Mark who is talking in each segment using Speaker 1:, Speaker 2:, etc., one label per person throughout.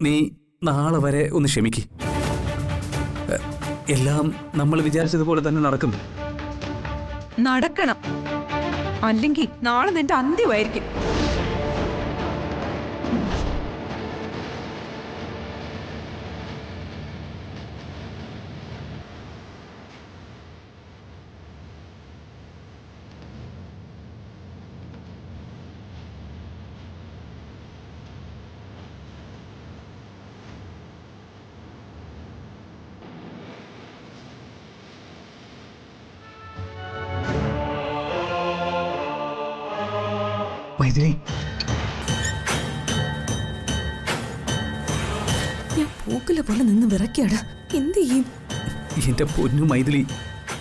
Speaker 1: നീ നാളെ വരെ ഒന്ന് ക്ഷമിക്ക്. എല്ലാം നമ്മൾ വിചാരിച്ചതുപോലെ തന്നെ നടക്കും.
Speaker 2: നടക്കണം, അല്ലെങ്കിൽ നാളെ നിന്റെ അന്ത്യമായിരിക്കും.
Speaker 1: മൈഥിലി,
Speaker 3: ഞാൻ പൂക്കുല പോലെ നിന്ന് വിറക്കിയാടാ. എന്ത് ചെയ്യും?
Speaker 1: എന്റെ പൊന്നു മൈഥിലി,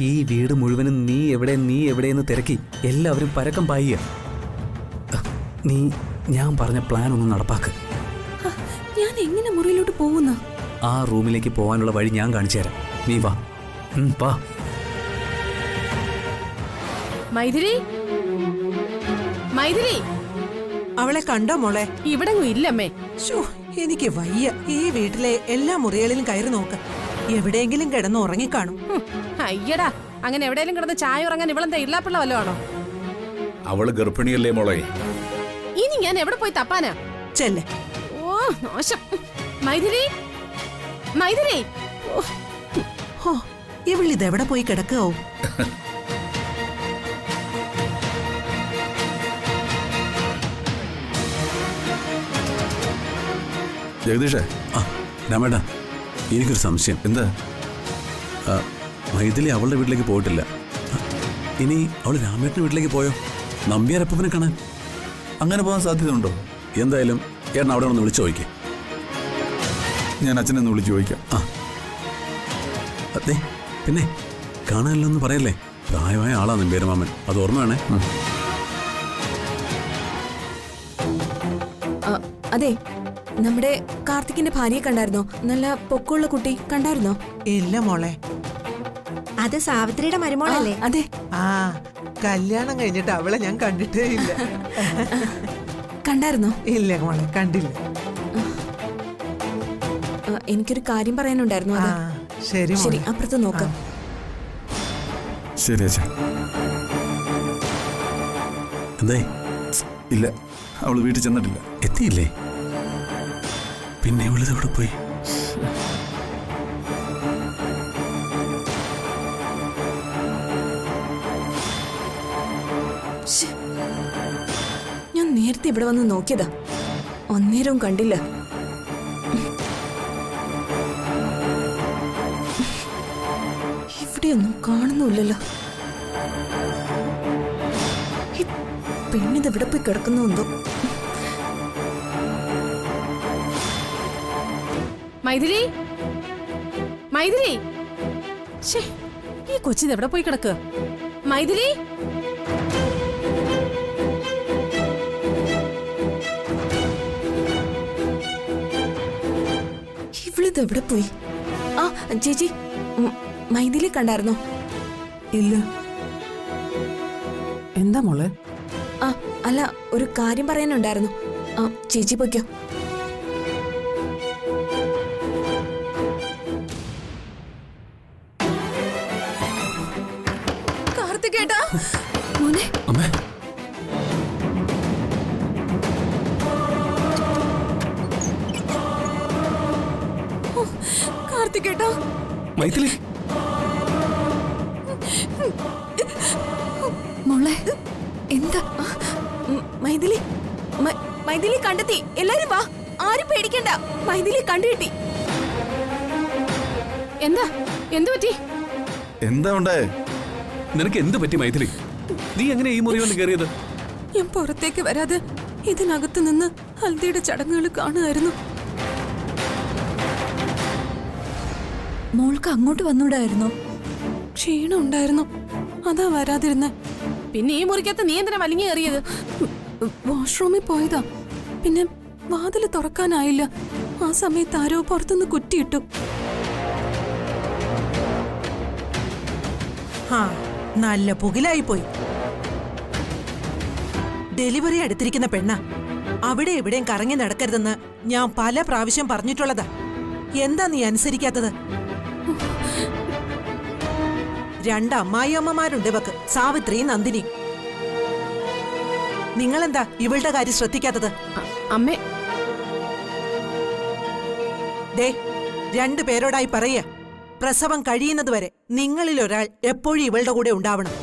Speaker 1: ഈ വീട് മുഴുവനും നീ എവിടെയെന്ന് തിരക്കി എല്ലാവരും പരക്കം പായ. ഞാൻ പറഞ്ഞ പ്ലാൻ ഒന്ന് നടപ്പാക്ക്.
Speaker 3: ഞാൻ എങ്ങനെ മുറിയിലോട്ട് പോകുന്ന?
Speaker 1: ആ റൂമിലേക്ക് പോകാനുള്ള വഴി ഞാൻ കാണിച്ചു തരാം. നീ വാ. വാ.
Speaker 4: മൈഥിലി, മൈഥിലി,
Speaker 5: അവളെ കണ്ടോ മോളെ?
Speaker 4: ഇവിടെ ഇല്ലമ്മേ.
Speaker 5: എനിക്ക് വയ്യ. ഈ വീട്ടിലെ എല്ലാ മുറികളിലും കയറി നോക്ക്. എവിടെയെങ്കിലും കിടന്ന് ഉറങ്ങിക്കാണും.
Speaker 4: അയ്യടാ, അങ്ങനെ എവിടെയെങ്കിലും കിടന്ന് ചായ ഉറങ്ങാൻ ഇവളെന്താ ഇല്ലാപ്പിള്ള വല്ലോ ആണോ?
Speaker 6: അവള് ഗർഭിണിയല്ലേ മോളെ?
Speaker 4: ഇനി ഞാൻ എവിടെ പോയി തപ്പാനാ?
Speaker 5: ചെല്ലേ.
Speaker 4: ഓ നാശം. മൈഥിലി, മൈഥിലി,
Speaker 5: ഇവളിതെവിടെ പോയി കിടക്കാവോ?
Speaker 7: ജഗദീഷേ, രാമേട്ടാ, എനിക്കൊരു സംശയം.
Speaker 6: എന്താ?
Speaker 7: മൈഥിലി അവളുടെ വീട്ടിലേക്ക് പോയിട്ടില്ല. ഇനി അവൾ രാമേട്ടൻ്റെ വീട്ടിലേക്ക് പോയോ? നമ്പ്യാരപ്പനെ കാണാൻ
Speaker 6: അങ്ങനെ പോകാൻ സാധ്യതയുണ്ടോ?
Speaker 7: എന്തായാലും ഏട്ടൻ അവിടെ ഒന്ന് വിളിച്ചു ചോദിക്കേ.
Speaker 6: ഞാൻ അച്ഛനെ ഒന്ന് വിളിച്ചു ചോദിക്കാം.
Speaker 7: അതെ, പിന്നെ കാണാനില്ലെന്ന് പറയല്ലേ. പ്രായമായ ആളാ നമ്പ്യാരമാമൻ, അത് ഓർമ്മ വേണേ.
Speaker 3: അതെ, നമ്മുടെ കാർത്തിക്കിന്റെ ഭാര്യയെ കണ്ടായിരുന്നോ? നല്ല പൊക്കമുള്ള കുട്ടി കണ്ടായിരുന്നോ?
Speaker 5: ഇല്ല മോളെ.
Speaker 8: അത് സാവിത്രിയുടെ മരുമോളല്ലേ?
Speaker 3: അതെ.
Speaker 5: കല്യാണം കഴിഞ്ഞിട്ട് അവളെ ഞാൻ കണ്ടിട്ടേ ഇല്ല.
Speaker 3: കണ്ടായിരുന്നോ?
Speaker 5: ഇല്ല മോളെ, കണ്ടില്ല.
Speaker 3: എനിക്കൊരു കാര്യം പറയാനുണ്ടായിരുന്നു.
Speaker 5: ശരി
Speaker 3: ശരി, അപ്പുറത്ത് നോക്കാം.
Speaker 6: ശരി അച്ഛാ.
Speaker 7: എന്തായി?
Speaker 6: ഇല്ല, അവള് വീട്ടിൽ ചെന്നിട്ടില്ല.
Speaker 7: എത്തിയില്ലേ? പിന്നെ വിളിത് അവിടെ പോയി.
Speaker 3: ഞാൻ നേരത്തെ ഇവിടെ വന്ന് നോക്കിയതാ, അന്നേരവും കണ്ടില്ല. ഇവിടെയൊന്നും കാണുന്നുമില്ലല്ലോ. പെണ്ണിത് ഇവിടെ പോയി കിടക്കുന്നുണ്ടോ?
Speaker 4: മൈഥിലി, മൈഥിലി, ഈ കൊച്ചിത് എവിടെ പോയി കിടക്കുക? മൈഥിലി,
Speaker 3: ഇവളിത് എവിടെ പോയി? ചേച്ചി, മൈഥിലി കണ്ടായിരുന്നോ?
Speaker 5: ഇല്ല. എന്താ മോളെ?
Speaker 3: അല്ല, ഒരു കാര്യം പറയാനുണ്ടായിരുന്നു. ചേച്ചി പൊയ്ക്കോ. കാർത്തികേട്ടാ, മോനെ.
Speaker 7: അമ്മേ,
Speaker 3: കാർത്തികേട്ടാ.
Speaker 1: മൈഥിലി,
Speaker 3: മോളെ, എന്താ? മൈഥിലി, മൈഥിലി കണ്ടെത്തി. എല്ലാരും വാ, ആരും പേടിക്കണ്ട. മൈഥിലി കണ്ടുകിട്ടി.
Speaker 4: എന്താ? എന്തു പറ്റി?
Speaker 6: എന്താ ഉണ്ടായേ?
Speaker 1: നിനക്ക് എന്ത് പറ്റി മൈഥിലി? നീ എങ്ങനെ ഈ മുറി വന്ന് കയറിയത്?
Speaker 3: ഞാൻ പുറത്തേക്ക് വരാതെ ഇതിനകത്ത് നിന്ന് ഹൽദിയുടെ ചടങ്ങുകൾ കാണുമായിരുന്നു. മോൾക്ക് അങ്ങോട്ട് വന്നൂടായിരുന്നോ? ക്ഷീണം ഉണ്ടായിരുന്നു, അതാ വരാതിരുന്ന.
Speaker 4: പിന്നെ ഈ മുറിക്കകത്ത് നീ എന്തിനാ വലിഞ്ഞു കയറിയത്?
Speaker 3: വാഷ്റൂമിൽ പോയതാ. പിന്നെ വാതില് തുറക്കാനായില്ല. ആ സമയത്ത് ആരോ പുറത്തുനിന്ന് കുറ്റിയിട്ടു.
Speaker 5: നല്ല പുകിലായി പോയി. ഡെലിവറി എടുത്തിരിക്കുന്ന പെണ്ണ. അവിടെ എവിടെയും കറങ്ങി നടക്കരുതെന്ന് ഞാൻ പല പ്രാവശ്യം പറഞ്ഞിട്ടുള്ളതാ. എന്താ നീ അനുസരിക്കാത്തത്? 2 അമ്മായിയമ്മമാരുണ്ട് ഇവക്ക്, സാവിത്രി, നന്ദിനി. നിങ്ങളെന്താ ഇവളുടെ കാര്യം ശ്രദ്ധിക്കാത്തത്?
Speaker 4: അമ്മേ,
Speaker 5: ദേ 2 പേരോടായി പറയ, പ്രസവം കഴിയുന്നതുവരെ നിങ്ങളിൽ ഒരാൾ എപ്പോഴും ഇവളുടെ കൂടെ ഉണ്ടാവണം.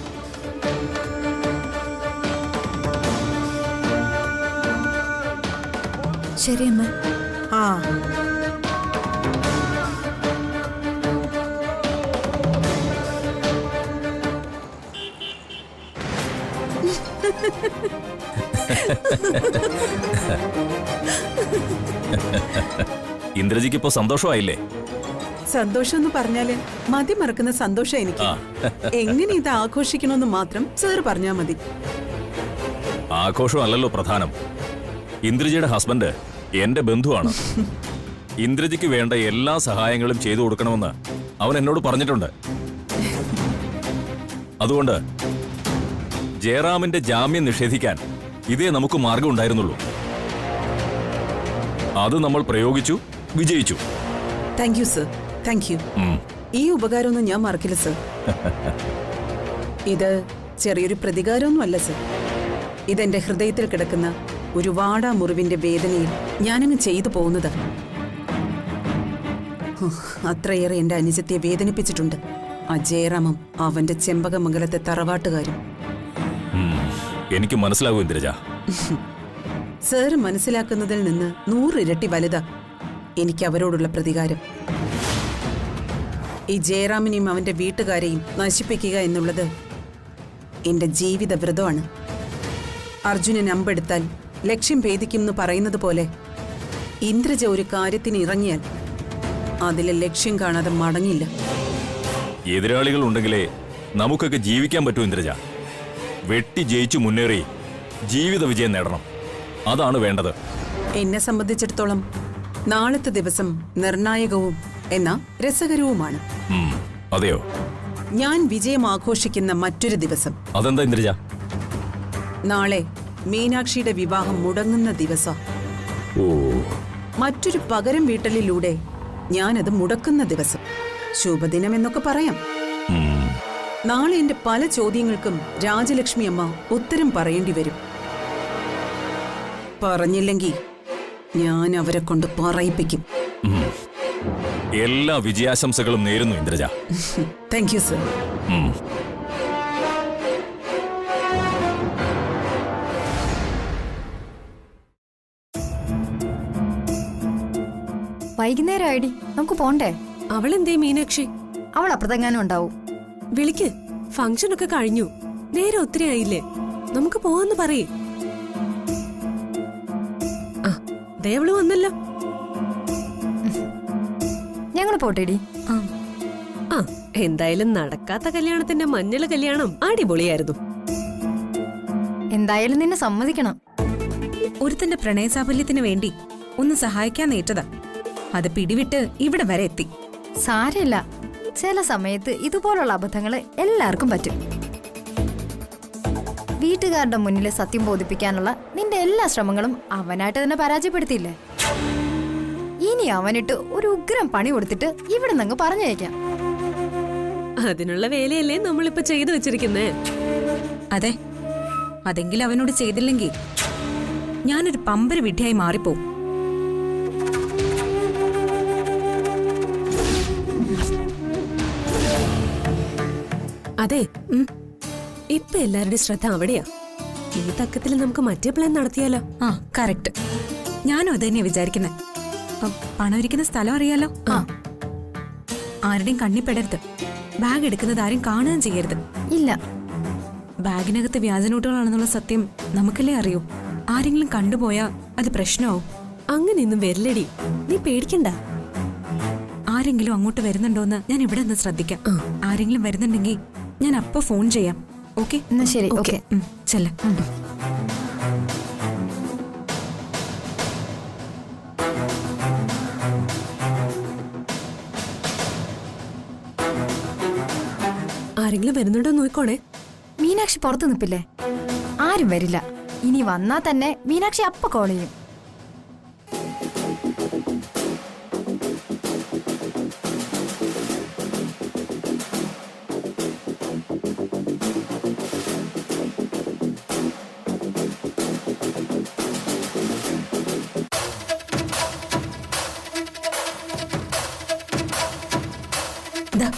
Speaker 3: ശരി അമ്മ.
Speaker 5: ആ
Speaker 7: ഇന്ദ്രജിക്ക് ഇപ്പോ സന്തോഷമായില്ലേ?
Speaker 9: സന്തോഷം എന്ന് പറഞ്ഞാല് മതി മറക്കുന്ന സന്തോഷം എനിക്ക്. എങ്ങനെ ഇത് ആഘോഷിക്കണമെന്ന് മാത്രം സാർ പറഞ്ഞാ മതി.
Speaker 7: ആഘോഷമല്ലല്ലോ പ്രധാനം. ഇന്ദ്രജിയുടെ ഹസ്ബൻഡ് എന്റെ ബന്ധുവാണ്. ഇന്ദ്രജിക്ക് വേണ്ട എല്ലാ സഹായങ്ങളും ചെയ്തു കൊടുക്കണമെന്ന് അവൻ എന്നോട് പറഞ്ഞിട്ടുണ്ട്. അതുകൊണ്ട് ജയറാമിന്റെ ജാമ്യം നിഷേധിക്കാൻ ഇതേ നമുക്ക് മാർഗം ഉണ്ടായിരുന്നുള്ളൂ. അത് നമ്മൾ പ്രയോഗിച്ചു, വിജയിച്ചു.
Speaker 9: Thank you sir, thank you. ഈ ഉപകാരമൊന്നും ഞാൻ മറക്കില്ല സർ. ഇത് ചെറിയൊരു പ്രതികാരമൊന്നുമല്ല സർ. ഇതെന്റെ ഹൃദയത്തിൽ കിടക്കുന്ന ഒരു വാടാ മുറിവിന്റെ വേദനയിൽ ഞാനങ്ങ് ചെയ്തു പോകുന്നത്. അത്രയേറെ എന്റെ അനുജത്തെ വേദനിപ്പിച്ചിട്ടുണ്ട് ആ ജയറാമും അവന്റെ ചെമ്പകമംഗലത്തെ തറവാട്ടുകാരും.
Speaker 7: എനിക്ക് മനസ്സിലാകും ഇന്ദ്രജ.
Speaker 9: സാർ മനസ്സിലാക്കുന്നതിൽ നിന്ന് 100 ഇരട്ടി വലുതാ എനിക്ക് അവരോടുള്ള പ്രതികാരം. ഈ ജയറാമിനെയും അവന്റെ വീട്ടുകാരെയും നശിപ്പിക്കുക എന്നുള്ളത് എന്റെ ജീവിത വ്രതമാണ്. അർജുനൻ അമ്പെടുത്താൽ ലക്ഷ്യം ഭേദിക്കും എന്ന് പറയുന്നത് പോലെ ഇന്ദ്രജ ഒരു കാര്യത്തിന് ഇറങ്ങിയാൽ അതിലെ ലക്ഷ്യം കാണാതെ മടങ്ങില്ല.
Speaker 7: എതിരാളികൾ ഉണ്ടെങ്കിലേ നമുക്കൊക്കെ ജീവിക്കാൻ പറ്റൂ ഇന്ദ്രജ. വെട്ടി ജയിച്ചു മുന്നേറി ജീവിത വിജയം നേടണം. അതാണ് വേണ്ടത്.
Speaker 9: എന്നെ സംബന്ധിച്ചിടത്തോളം നാളത്തെ ദിവസം നിർണായകവും എന്നാ രസകരവുമാണ്.
Speaker 7: അതെയോ?
Speaker 9: ഞാൻ വിജയം ആഘോഷിക്കുന്ന മറ്റൊരു ദിവസം.
Speaker 7: അതെന്താ ഇന്ദ്രജ?
Speaker 9: നാളെ മീനാക്ഷിയുടെ വിവാഹം മുടങ്ങുന്ന ദിവസം.
Speaker 7: ഓ,
Speaker 9: മറ്റൊരു പകരം വീട്ടലിലൂടെ ഞാനത് മുടക്കുന്ന ദിവസം. ശുഭദിനം എന്നൊക്കെ പറയാം. നാളെ എന്റെ പല ചോദ്യങ്ങൾക്കും രാജലക്ഷ്മി അമ്മ ഉത്തരം പറയേണ്ടി വരും. പറഞ്ഞില്ലെങ്കിൽ ഞാൻ അവരെ കൊണ്ട് പറയിപ്പിക്കും.
Speaker 7: എല്ലാ വിജയാശംസകളും നേരുന്നു ഇന്ദ്രജ.
Speaker 9: Thank you sir.
Speaker 10: വൈകുന്നേരമായിടി, നമുക്ക് പോണ്ടേ?
Speaker 3: അവളെന്തേ മീനാക്ഷി?
Speaker 10: അവൾ അപ്പുറത്തെങ്ങാനും ഉണ്ടാവും.
Speaker 3: വിളിക്ക്. ഫംഗ്ഷൻ ഒക്കെ കഴിഞ്ഞു, നേരെ ഒത്തിരി ആയില്ലേ, നമുക്ക് പോവാന്ന് പറയേ. ആ ദേവള് വന്നല്ലോ.
Speaker 10: ഞങ്ങൾ പോട്ടേടി.
Speaker 3: ആ എന്തായാലും നടക്കാത്ത കല്യാണത്തിന്റെ മഞ്ഞള് കല്യാണം അടിപൊളിയായിരുന്നു.
Speaker 10: എന്തായാലും നിന്നെ സമ്മതിക്കണം.
Speaker 2: ഒരുത്തന്റെ പ്രണയസാഫല്യത്തിന് വേണ്ടി ഒന്ന് സഹായിക്കാൻ നേറ്റതാ. അത് പിടിവിട്ട് ഇവിടെ വരെ എത്തി.
Speaker 10: സാരമില്ല, ചില സമയത്ത് ഇതുപോലുള്ള അബദ്ധങ്ങള് എല്ലാവർക്കും പറ്റും. വീട്ടുകാരുടെ മുന്നിൽ സത്യം ബോധിപ്പിക്കാനുള്ള നിന്റെ എല്ലാ ശ്രമങ്ങളും അവനായിട്ട് തന്നെ പരാജയപ്പെടുത്തിയില്ലേ? ഇനി അവനിട്ട് ഒരു ഉഗ്രം പണി കൊടുത്തിട്ട് ഇവിടെ നിന്ന് പറഞ്ഞയക്കാം.
Speaker 3: അതിനുള്ള വേലയല്ലേ നമ്മളിപ്പോ ചെയ്തു വെച്ചിരിക്കുന്നേ.
Speaker 2: അതെ, അതെങ്കിലും അവനോട് ചെയ്തില്ലെങ്കിൽ ഞാനൊരു പമ്പര വിഡ്ഢിയായി മാറിപ്പോവും.
Speaker 3: അതെ, ഇപ്പൊ എല്ലാവരുടെയും ശ്രദ്ധ അവിടെയാ. ഈ തക്കത്തിൽ നമുക്ക് മറ്റേ പ്ലാൻ നടത്തിയാലോ?
Speaker 2: ആ കറക്റ്റ്, ഞാനും അത് തന്നെയാ വിചാരിക്കുന്നത്. പണം ഇരിക്കുന്ന സ്ഥലം അറിയാലോ. ആരുടെയും കണ്ണിപ്പെടരുത്. ബാഗ് എടുക്കുന്നത് ആരും കാണുകയും ചെയ്യരുത്.
Speaker 10: ഇല്ല,
Speaker 2: ബാഗിനകത്ത് വ്യാജനോട്ടുകളാണെന്നുള്ള സത്യം നമുക്കല്ലേ അറിയൂ. ആരെങ്കിലും കണ്ടുപോയാ അത് പ്രശ്നമാവും.
Speaker 3: അങ്ങനെയൊന്നും വരില്ലടി, നീ പേടിക്കണ്ട.
Speaker 2: ആരെങ്കിലും അങ്ങോട്ട് വരുന്നുണ്ടോന്ന് ഞാൻ ഇവിടെ നിന്ന് ശ്രദ്ധിക്കാം. ആരെങ്കിലും വരുന്നുണ്ടെങ്കിൽ ഞാൻ അപ്പൊ ഫോൺ ചെയ്യാം. ഓക്കെ?
Speaker 10: എന്നാ ശരി. ഓക്കെ,
Speaker 2: ചെല്ല.
Speaker 3: ആരെങ്കിലും വരുന്നുണ്ടോ നോക്കോണേ.
Speaker 10: മീനാക്ഷി പുറത്തു നിപ്പില്ലേ? ആരും വരില്ല. ഇനി വന്നാ തന്നെ മീനാക്ഷി അപ്പ കോൾ ചെയ്യും.
Speaker 2: ദാ,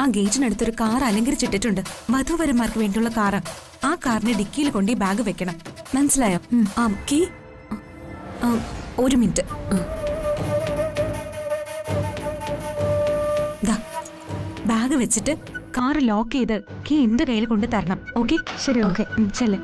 Speaker 2: ആ ഗേറ്റിനടുത്തൊരു കാർ അലങ്കരിച്ചിട്ടിട്ടുണ്ട്. വധൂവരന്മാർക്ക് വേണ്ടിയുള്ള കാറാ. ആ കാറിന്റെ ഡിക്കിയിൽ കൊണ്ട് ഈ ബാഗ് വെക്കണം. മനസ്സിലായോ? ആ കീ ഒരു മിനിറ്റ്. ദാ, ബാഗ് വെച്ചിട്ട് കാർ ലോക്ക് ചെയ്ത് കീ എന്റെ കയ്യിൽ കൊണ്ട് തരണം. ഓക്കെ? ശരി. ഓക്കെ, ചെല്ലേ.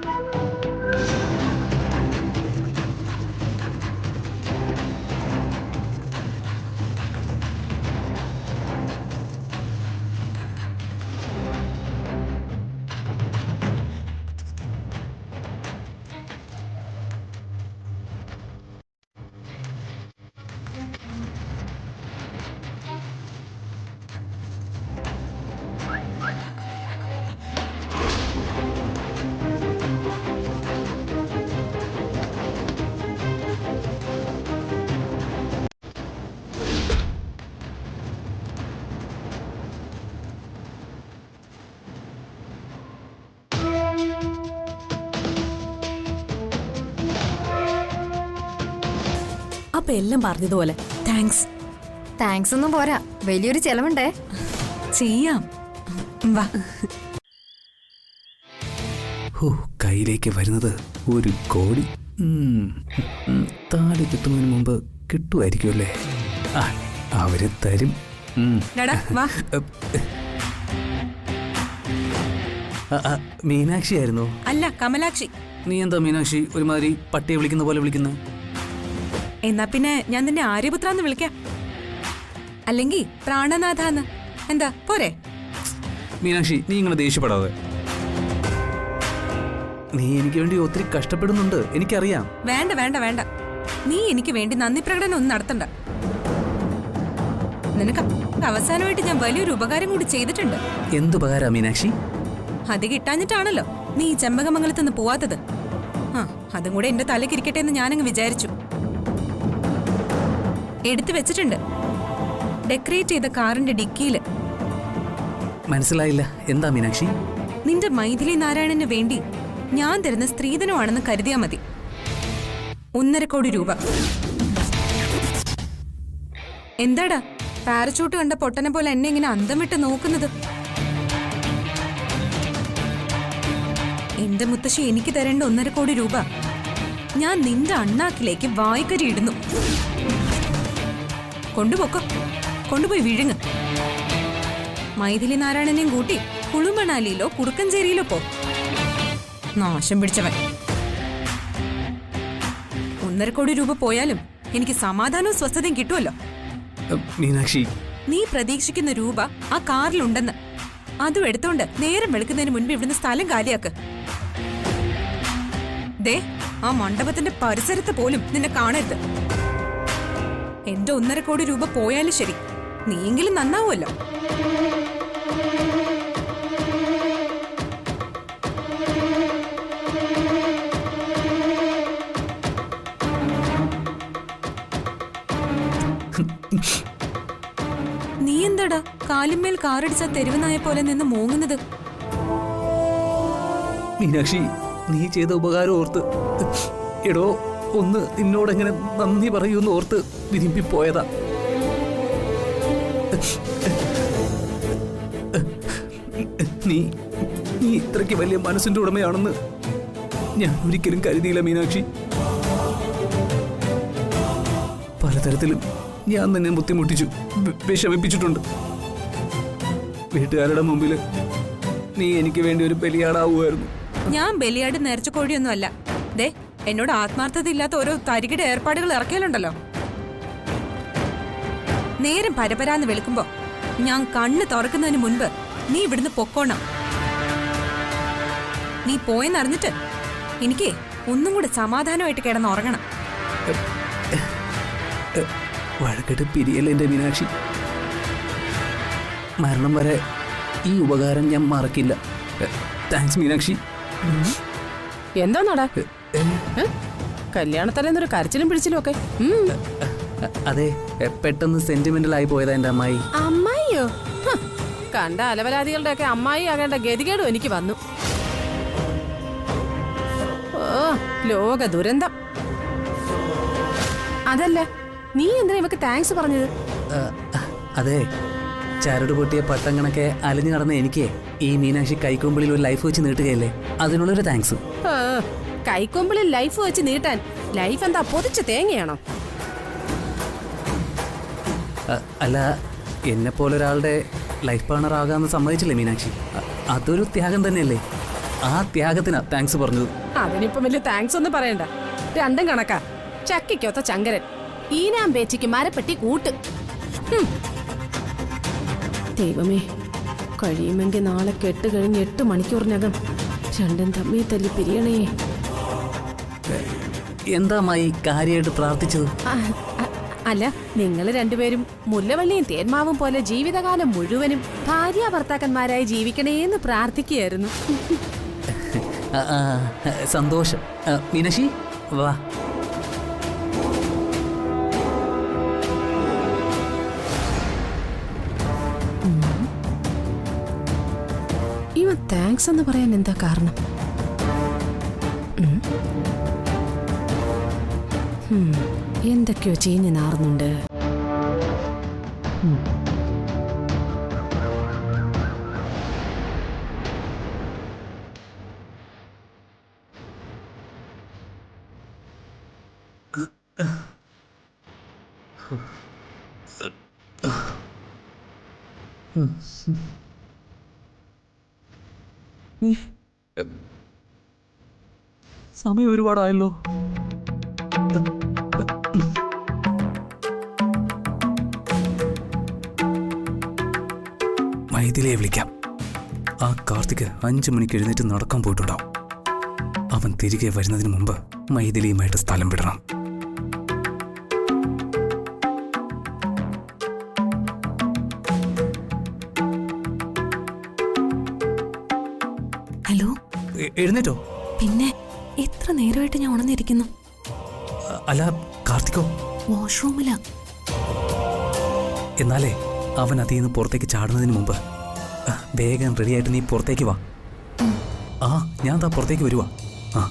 Speaker 3: അപ്പൊ എല്ലാം പറഞ്ഞതുപോലെ.
Speaker 2: താങ്ക്സ്.
Speaker 10: താങ്ക്സ് ഒന്നും പോരാ, വലിയൊരു ചെലവുണ്ടേ.
Speaker 2: ചെയ്യാം. വാ.
Speaker 1: കയ്യിലേക്ക് വരുന്നത് 1 കോടി. താലി കിട്ടുന്നതിന് മുമ്പ് കിട്ടുമായിരിക്കുമല്ലേ? അവര് തരും.
Speaker 2: വാ.
Speaker 1: മീനാക്ഷി ആയിരുന്നോ?
Speaker 2: അല്ല, കമലാക്ഷി.
Speaker 1: നീ എന്താ മീനാക്ഷി ഒരുമാതിരി പട്ടിയെ വിളിക്കുന്ന പോലെ വിളിക്കുന്നത്?
Speaker 2: എന്നാ പിന്നെ ഞാൻ നിന്നെ ആര്യപുത്രാന്ന് വിളിക്കാം, അല്ലെങ്കിൽ പ്രാണനാഥാന്ന്. എന്താ പോരെ?
Speaker 1: മീനാക്ഷി, നീ ഇങ്ങനെ ദേഷ്യപ്പെടാതെ. നീ എനിക്ക് വേണ്ടി ഒത്തിരി കഷ്ടപ്പെടുന്നുണ്ട്, എനിക്കറിയാം.
Speaker 2: വേണ്ട വേണ്ട വേണ്ട, നീ എനിക്ക് വേണ്ടി നന്ദി പ്രകടനം ഒന്നും നടത്തണ്ട. നിനക്ക് അവസാനമായിട്ട് ഞാൻ വലിയൊരു ഉപകാരം കൂടി ചെയ്തിട്ടുണ്ട്.
Speaker 1: എന്തുപകാരാ മീനാക്ഷി?
Speaker 2: അത് കിട്ടാഞ്ഞിട്ടാണല്ലോ നീ ഈ ചെമ്പകമംഗലത്ത് നിന്ന് പോവാത്തത്. അതും കൂടെ എന്റെ തലക്കിരിക്കട്ടെ എന്ന് ഞാനങ്ങ് വിചാരിച്ചു. എടുത്തു വെച്ചിട്ടുണ്ട്, ഡെക്കറേറ്റ് ചെയ്ത കാറിന്റെ ഡിക്കിയില്.
Speaker 1: മനസ്സിലായില്ല, എന്താ മീനാക്ഷി?
Speaker 2: നിന്റെ മൈഥിലി നാരായണന് വേണ്ടി ഞാൻ തരുന്ന സ്ത്രീധനമാണെന്ന് കരുതിയാ മതി. 1.5 കോടി രൂപ. എന്താടാ പാരച്ചൂട്ട് കണ്ട പൊട്ടനെ പോലെ എന്നെ ഇങ്ങനെ അന്തം വിട്ട് നോക്കുന്നത്? എന്റെ മുത്തശ്ശി എനിക്ക് തരേണ്ട 1.5 കോടി രൂപ ഞാൻ നിന്റെ അണ്ണാക്കിലേക്ക് വായ്ക്കരി ഇടുന്നു. കൊണ്ടുപോക്കോ, കൊണ്ടുപോയി വിഴുങ്ങ്. മൈഥിലി നാരായണനെയും കൂട്ടി കുളുമണാലിയിലോ കുറുക്കഞ്ചേരിയിലോ പോ. നാശം പിടിച്ചവൻ. 1.5 കോടി രൂപ പോയാലും എനിക്ക് സമാധാനവും സ്വസ്ഥതയും കിട്ടുമല്ലോ.
Speaker 1: മീനാക്ഷി,
Speaker 2: നീ പ്രതീക്ഷിക്കുന്ന രൂപ ആ കാറിലുണ്ടെന്ന്. അതും എടുത്തോണ്ട് നേരം വെളുക്കുന്നതിന് മുൻപ് ഇവിടുന്ന് സ്ഥലം കാലിയാക്ക്. ദേ, ആ മണ്ഡപത്തിന്റെ പരിസരത്ത് പോലും നിന്നെ കാണരുത്. എന്റെ 1.5 കോടി രൂപ പോയാലും ശരി, നീയെങ്കിലും നന്നാവുമല്ലോ. നീ എന്താടാ കാലിന്മേൽ കാറടിച്ച തെരുവുനായ പോലെ നിന്ന് മോങ്ങുന്നത്?
Speaker 1: മീനാക്ഷി, നീ ചെയ്ത ഉപകാരം ഓർത്ത്, എടോ ഒന്ന് നിന്നോടെങ്ങനെ നന്ദി പറയൂന്ന് ഓർത്ത് വിരിമ്പിപ്പോയതാ. നീ നീ ഇത്രയ്ക്ക് വലിയ മനസ്സിന്റെ ഉടമയാണെന്ന് ഞാൻ ഒരിക്കലും കരുതിയില്ല മീനാക്ഷി. പലതരത്തിലും ഞാൻ നിന്നെ ബുദ്ധിമുട്ടിച്ചു, വിഷമിപ്പിച്ചിട്ടുണ്ട്. വീട്ടുകാരുടെ മുമ്പിൽ നീ എനിക്ക് വേണ്ടി ഒരു ബലിയാടാവുമായിരുന്നു.
Speaker 2: ഞാൻ ബലിയാട് നേർച്ച കോഴിയൊന്നും അല്ല. ദേ, എന്നോട് ആത്മാർത്ഥത ഇല്ലാത്ത ഓരോ തരികിട ഏർപ്പാടുകൾ ഇറക്കിയാലുണ്ടല്ലോ, നേരം പരപരാന്ന് വെളുക്കുമ്പോ ഞാൻ കണ്ണ് തുറക്കുന്നതിന് മുൻപ് നീ ഇവിടുന്ന് പൊക്കോണം. നീ പോയെന്നറിഞ്ഞിട്ട് എനിക്ക് ഒന്നും കൂടെ സമാധാനമായിട്ട് കിടന്ന് ഉറങ്ങണം.
Speaker 1: വഴക്കിട്ട് പിരിയല്ലേ എന്റെ മീനാക്ഷി. മരണം വരെ ഈ ഉപകാരം ഞാൻ മറക്കില്ല. താങ്ക്സ് മീനാക്ഷി.
Speaker 4: എന്താ കല്യാണത്തലേന്നൊരു കരച്ചിലും പിടിച്ചിലും ഒക്കെ
Speaker 1: അതെ, പെട്ടെന്ന് സെന്റിമെന്റൽ ആയി പോയതാ എന്റെ അമ്മായി.
Speaker 4: അമ്മായിയോ? ഹ്, കണ്ട അലവലാദികളുടെ ഒക്കെ അമ്മായി ആകേണ്ട ഗതികേടും എനിക്ക് വന്നു. ഓ, ലോക ദുരന്തം. അതല്ല, നീ എന്തിനാ ഇവക്ക് താങ്ക്സ് പറഞ്ഞത്?
Speaker 1: അതെ, ചരട് പൊട്ടിയ പട്ടം കണക്കെ അലഞ്ഞു നടന്ന എനിക്ക് ഈ മീനാക്ഷി കൈക്കൊമ്പിളിൽ ഒരു ലൈഫ് വെച്ച് നീട്ടുകയല്ലേ, അതിനുള്ളൊരു താങ്ക്സ്.
Speaker 4: കൈക്കൊമ്പിളിൽ ലൈഫ് വെച്ച് നീട്ടാൻ ലൈഫ് എന്താ പൊതിച്ച തേങ്ങയാണോ?
Speaker 1: അല്ല, എന്നെ പോലെ ഒരാളുടെ ലൈഫ് പാർട്ണർ ആകാമെന്ന് സമ്മതിച്ചില്ലേ മീനാക്ഷി? അതൊരു ത്യാഗം തന്നെയല്ലേ. ആ ത്യാഗത്തിനാ താങ്ക്സ് പറഞ്ഞത്.
Speaker 4: അതിനിപ്പം വലിയ താങ്ക്സ് ഒന്നും പറയണ്ട. രണ്ടും കണക്കാ. ചക്കിക്കൊത്ത ചങ്കരൻ, ഈനാം പേച്ചിക്ക് മരപ്പെട്ടി കൂട്ട്. ദൈവമേ, കഴിയുമെങ്കിൽ നാളെ കെട്ട് കഴിഞ്ഞ് 8 മണിക്കൂറിനകം രണ്ടും തമ്മി തല്ലി പിരിയണേ.
Speaker 1: എന്താ മായി കാര്യമായിട്ട് പ്രാർത്ഥിച്ചത്?
Speaker 4: അല്ല, നിങ്ങൾ രണ്ടുപേരും മുല്ലവള്ളിയും തേന്മാവും പോലെ ജീവിതകാലം മുഴുവനും ഭാര്യ ഭർത്താക്കന്മാരായി ജീവിക്കണേന്ന് പ്രാർത്ഥിക്കുകയായിരുന്നു.
Speaker 1: സന്തോഷം. മീനാക്ഷി വാ.
Speaker 4: ഇവൻ താങ്ക്സ് എന്ന് പറയാൻ എന്താ കാരണം? എന്തൊക്കെയോ ചീഞ്ഞ് നാറുന്നുണ്ട്.
Speaker 1: സമയം ഒരുപാടായല്ലോ. മൈഥിലിയെ വിളിക്കാം. ആ കാർത്തിക് 5 മണിക്ക് എഴുന്നേറ്റ് നടക്കാൻ പോയിട്ടുണ്ടാവും. അവൻ തിരികെ വരുന്നതിന് മുമ്പ് മൈഥിലിയുമായിട്ട് സ്ഥലം വിടണം.
Speaker 2: ഹലോ,
Speaker 1: എഴുന്നേറ്റോ?
Speaker 2: പിന്നെ എത്ര നേരമായിട്ട് ഞാൻ ഉണർന്നിരിക്കുന്നു.
Speaker 1: അല്ല, കാർത്തികോ?
Speaker 2: വാഷ്റൂമിലാ.
Speaker 1: എന്നാലേ അവൻ അതിൽ നിന്ന് പുറത്തേക്ക് ചാടുന്നതിന് മുമ്പ് വേഗം റെഡിയായിട്ട് നീ പുറത്തേക്ക് വാ. ആ, ഞാൻ ദാ പുറത്തേക്ക് വരുവാ. ആ,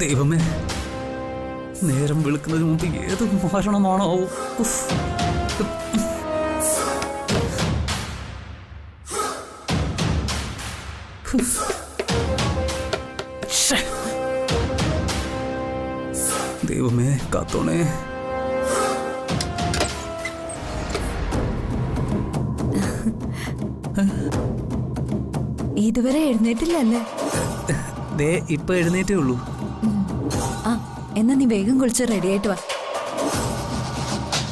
Speaker 1: ദൈവമേ, നേരം വെളുക്കുന്നതിന് മുമ്പ് ഏത് മാരണമാണോ? ദൈവമേ, കാത്തോണേ.
Speaker 2: ഇതുവരെ എഴുന്നേറ്റില്ലല്ലേ?
Speaker 1: ദേ ഇപ്പൊ എഴുന്നേറ്റേ ഉള്ളൂ.
Speaker 2: ആ, എന്നാ നീ വേഗം കുളിച്ച് റെഡിയായിട്ട് വാ.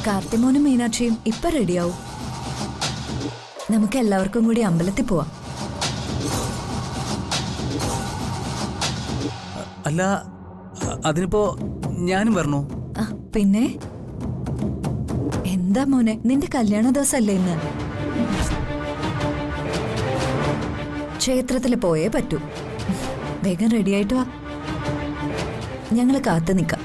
Speaker 2: കാർത്തിമോനും മീനാക്ഷിയും ഇപ്പൊ റെഡിയാവും. നമുക്ക് എല്ലാവർക്കും കൂടി അമ്പലത്തിൽ പോവാം.
Speaker 1: അല്ല, അതിനിപ്പോ ഞാനും വരണോ?
Speaker 2: പിന്നെ എന്താ മോനെ, നിന്റെ കല്യാണ ദിവസമല്ലേ ഇന്ന്? ക്ഷേത്രത്തിൽ പോയേ പറ്റൂ. വേഗം റെഡിയായിട്ട് വാ, ഞങ്ങള് കാത്തു നിൽക്കാം.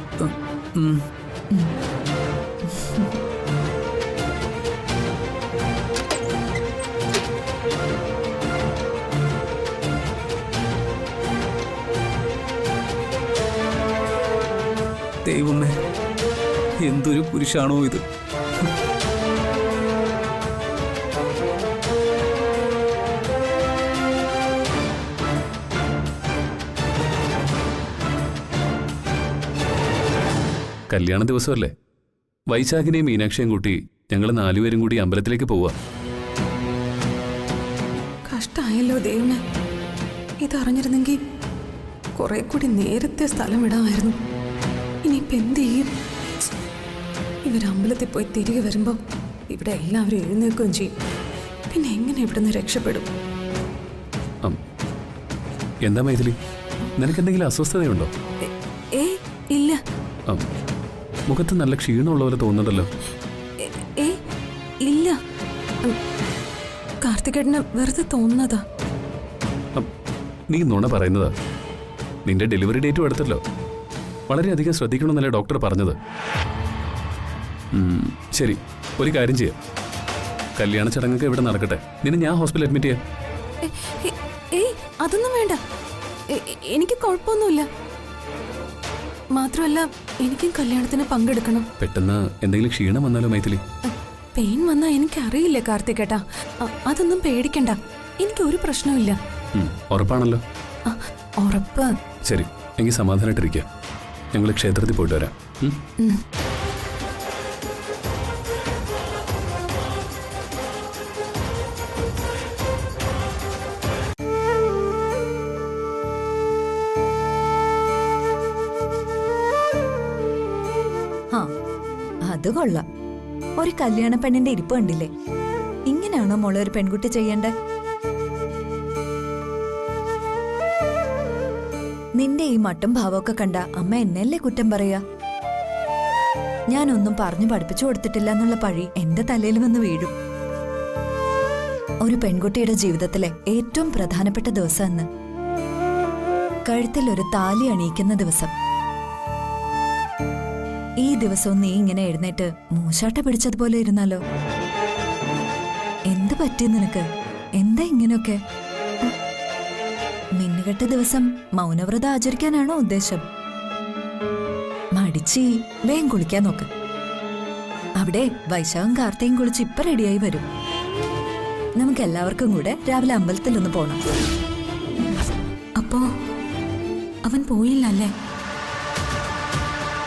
Speaker 1: ദൈവമേ, എന്തൊരു കുരിശാണോ ഇത്.
Speaker 11: കല്യാണ ദിവസമല്ലേ? വൈശാഖിനെയും മീനാക്ഷിയും കൂട്ടി ഞങ്ങൾ 4 പേരും കൂടി അമ്പലത്തിലേക്ക് പോവാ.
Speaker 2: കഷ്ടായല്ലോ ദൈവമേ, ഇതറിഞ്ഞിരുന്നെങ്കിൽ
Speaker 4: കുറെ കൂടി നേരത്തെ സ്ഥലം ഇടാമായിരുന്നു. ഇനിയിപ്പോൾ എന്ത് ചെയ്യും? ഇവരമ്പലത്തിൽ പോയി തിരികെ വരുമ്പോൾ ഇവിടെ എല്ലാവരും എഴുന്നേൽക്കുകയും ചെയ്യും. പിന്നെ എങ്ങനെ ഇവിടുന്ന് രക്ഷപ്പെടും?
Speaker 11: എന്താ മൈഥിലി, നിനക്കെന്തെങ്കിലും അസ്വസ്ഥതയുണ്ടോ?
Speaker 2: ഏയ് ഇല്ല.
Speaker 11: മുഖത്ത് നല്ല ക്ഷീണമുള്ള പോലെ തോന്നുന്നുണ്ടല്ലോ.
Speaker 2: ഏയ് ഇല്ല. കാർത്തികേട്ടന് വെറുതെ തോന്നുന്നതാ.
Speaker 11: നീ നുണ പറയുന്നതാ. നിന്റെ ഡെലിവറി ഡേറ്റും എടുത്തല്ലോ. വളരെയധികം ശ്രദ്ധിക്കണമെന്നല്ലേ ഡോക്ടർ പറഞ്ഞത്. ശരി, ഒരു കാര്യം ചെയ്യാം. കല്യാണ ചടങ്ങൊക്കെ ഇവിടെ നടക്കട്ടെ. നിന്നെ ഞാൻ ഹോസ്പിറ്റലിൽ അഡ്മിറ്റ് ചെയ്യാം.
Speaker 2: ഏയ് അതൊന്നും വേണ്ട. എനിക്ക് കുഴപ്പമൊന്നുമില്ല. മാത്രമല്ല എനിക്കും കല്യാണത്തിന് പങ്കെടുക്കണം.
Speaker 11: പെട്ടെന്ന് എന്തെങ്കിലും ക്ഷീണം വന്നാലോ മൈഥിലി?
Speaker 2: പെയിൻ വന്നാ എനിക്കറിയില്ല കാർത്തികേട്ടാ. അതൊന്നും പേടിക്കണ്ട. എനിക്ക് ഒരു പ്രശ്നമില്ല.
Speaker 11: ഉറപ്പാണല്ലോ?
Speaker 2: ഉറപ്പ്.
Speaker 11: ശരി, എങ്കിൽ സമാധാനമായിട്ടിരിക്കുക. ഞങ്ങൾ ക്ഷേത്രത്തിൽ പോയിട്ട് വരാം.
Speaker 8: അത് കൊള്ളാം. ഒരു കല്യാണ പെണ്ണിന്റെ ഇരിപ്പ് കണ്ടില്ലേ? ഇങ്ങനെയാണോ മോളെ ഒരു പെൺകുട്ടി ചെയ്യേണ്ടേ? നിന്റെ ഈ മട്ടും ഭാവമൊക്കെ കണ്ട അമ്മ എന്നല്ലേ കുറ്റം പറയാ? ഞാനൊന്നും പറഞ്ഞു പഠിപ്പിച്ചു കൊടുത്തിട്ടില്ല എന്നുള്ള പഴി എന്റെ തലയിൽ വന്ന് വീഴും. ഒരു പെൺകുട്ടിയുടെ ജീവിതത്തിലെ ഏറ്റവും പ്രധാനപ്പെട്ട ദിവസം എന്ന് കഴുത്തിൽ ഒരു താലി അണിയിക്കുന്ന ദിവസം. ഈ ദിവസവും നീ ഇങ്ങനെ എഴുന്നേറ്റ് മൂശാട്ട പിടിച്ചതുപോലെ ഇരുന്നാലോ? എന്ത് പറ്റി നിനക്ക്? എന്താ ഇങ്ങനെയൊക്കെ? മിന്നുകെട്ട് ദിവസം മൗനവ്രതം ആചരിക്കാനാണോ ഉദ്ദേശം? മടിച്ചി വേഗം കുളിക്കാൻ നോക്ക്. അവിടെ വൈശാഖം കാർത്തിയും കുളിച്ച് ഇപ്പൊ റെഡിയായി വരും. നമുക്ക് എല്ലാവർക്കും കൂടെ രാവിലെ അമ്പലത്തിലൊന്ന് പോണം.
Speaker 2: അപ്പോ അവൻ പോയില്ല അല്ലേ?